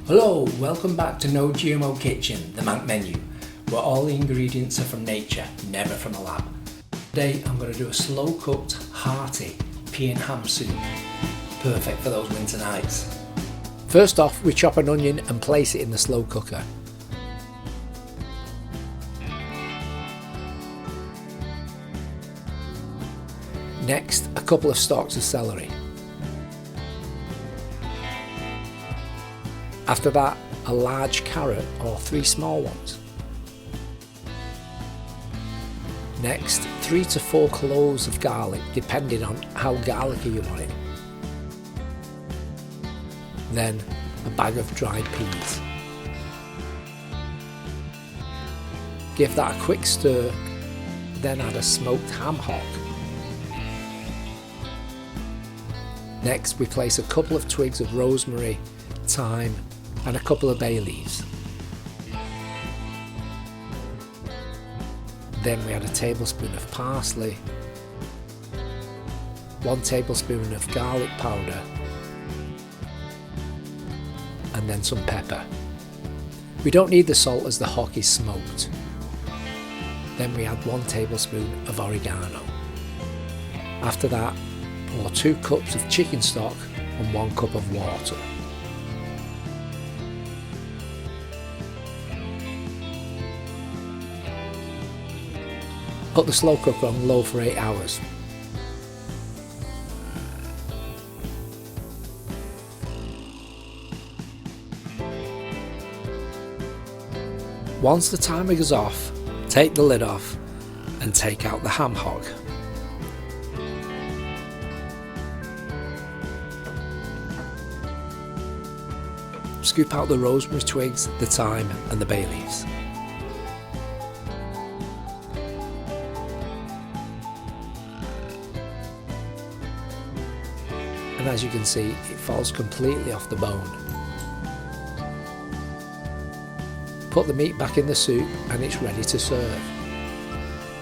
Hello, welcome back to No GMO Kitchen, the Manc menu, where all the ingredients are from nature, never from a lab. Today I'm going to do a slow cooked, hearty pea and ham soup, perfect for those winter nights. First off, we chop an onion and place it in the slow cooker. Next, a couple of stalks of celery. After that, a large carrot or 3 small ones. Next, 3 to 4 cloves of garlic, depending on how garlicky you want it. Then, a bag of dried peas. Give that a quick stir, then add a smoked ham hock. Next, we place a couple of twigs of rosemary, thyme, and a couple of bay leaves. Then we add a tablespoon of parsley, 1 tablespoon of garlic powder, and then some pepper. We don't need the salt as the hock is smoked. Then we add 1 tablespoon of oregano. After that, pour 2 cups of chicken stock and 1 cup of water. Put the slow cooker on low for 8 hours. Once the timer is off, take the lid off and take out the ham hock. Scoop out the rosemary twigs, the thyme and the bay leaves. And as you can see, it falls completely off the bone. Put the meat back in the soup and it's ready to serve.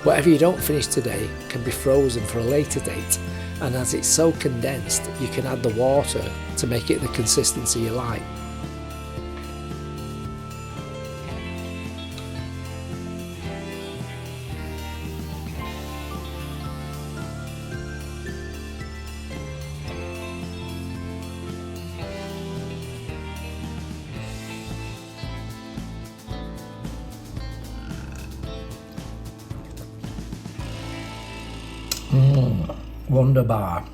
Whatever you don't finish today can be frozen for a later date, and as it's so condensed, you can add the water to make it the consistency you like. Wunderbar.